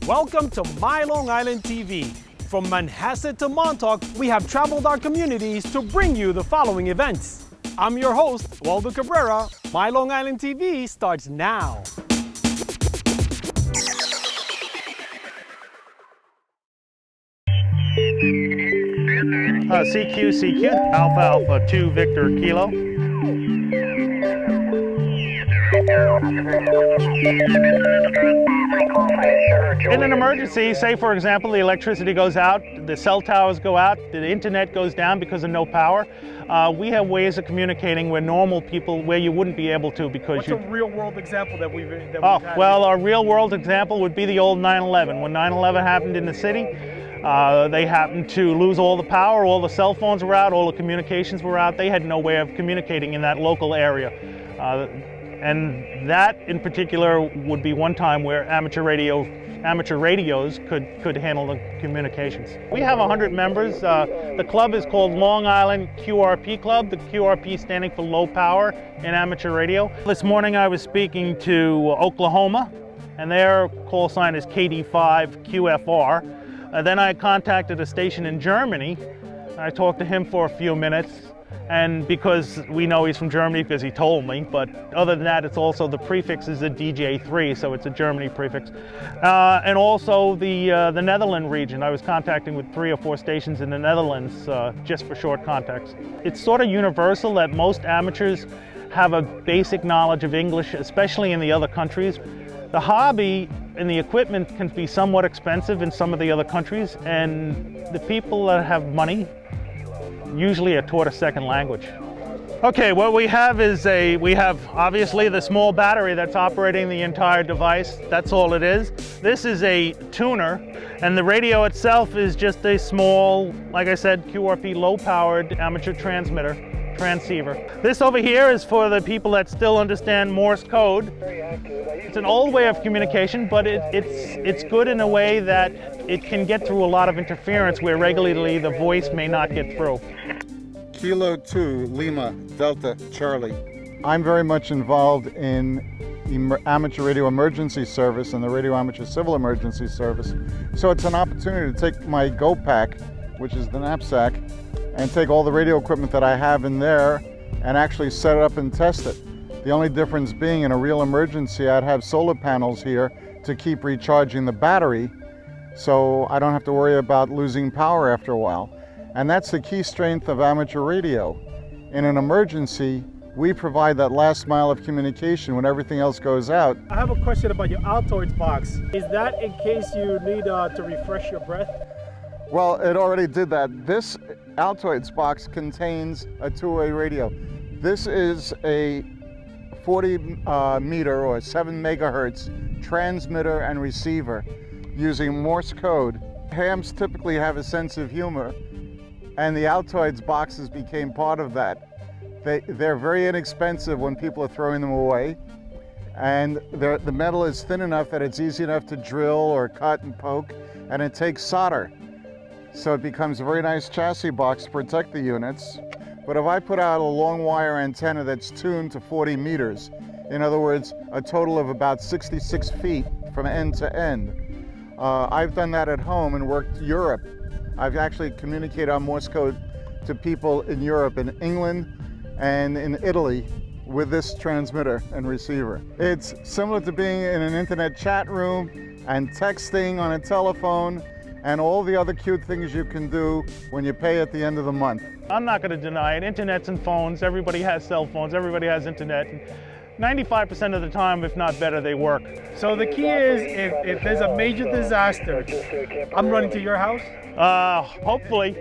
Welcome to My Long Island TV. From Manhasset to Montauk, we have traveled our communities to bring you the following events. I'm your host, Waldo Cabrera. My Long Island TV starts now. CQ, Alpha Alpha 2 Victor Kilo. In an emergency, say for example the electricity goes out, the cell towers go out, the internet goes down because of no power, we have ways of communicating where normal people, where you wouldn't be able to because What's a real world example that we've had? Well, our real world example would be the old 9/11. When 9/11 happened in the city, they happened to lose all the power, all the cell phones were out, all the communications were out. They had no way of communicating in that local area. And that in particular would be one time where amateur radios could handle the communications. We have 100 members. The club is called Long Island LIQRP Club, the QRP standing for low power in amateur radio. This morning I was speaking to Oklahoma, and their call sign is KD5QFR. Then I contacted a station in Germany. I talked to him for a few minutes, and because we know he's from Germany because he told me, but other than that, it's also the prefix is a DJ3, so it's a Germany prefix. And also the Netherlands region. I was contacting with 3 or 4 stations in the Netherlands just for short contacts. It's sort of universal that most amateurs have a basic knowledge of English, especially in the other countries. The hobby and the equipment can be somewhat expensive in some of the other countries, and the people that have money usually are taught a second language. Okay, what we have is we have obviously the small battery that's operating the entire device. That's all it is. This is a tuner, and the radio itself is just a small, like I said, QRP low-powered amateur transceiver. This over here is for the people that still understand Morse code. It's an old way of communication, but it's good in a way that it can get through a lot of interference where regularly the voice may not get through. Kilo 2 Lima Delta Charlie. I'm very much involved in amateur radio emergency service and the radio amateur civil emergency service. So it's an opportunity to take my Go Pack, which is the knapsack, and take all the radio equipment that I have in there and actually set it up and test it. The only difference being in a real emergency, I'd have solar panels here to keep recharging the battery, so I don't have to worry about losing power after a while. And that's the key strength of amateur radio. In an emergency, we provide that last mile of communication when everything else goes out. I have a question about your Altoids box. Is that in case you need to refresh your breath? Well, it already did that. This Altoids box contains a two-way radio. This is a 40 meter or 7 megahertz transmitter and receiver using Morse code. Hams typically have a sense of humor, and the Altoids boxes became part of that. They're very inexpensive when people are throwing them away, and the metal is thin enough that it's easy enough to drill or cut and poke, and it takes solder. So it becomes a very nice chassis box to protect the units. But if I put out a long wire antenna that's tuned to 40 meters, in other words, a total of about 66 feet from end to end, I've done that at home and worked Europe. I've actually communicated on Morse code to people in Europe, in England and in Italy, with this transmitter and receiver. It's similar to being in an internet chat room and texting on a telephone and all the other cute things you can do when you pay at the end of the month. I'm not going to deny it. Internets and phones, everybody has cell phones, everybody has internet. 95% of the time, if not better, they work. So the key is, if there's a major disaster, I'm running to your house? Hopefully.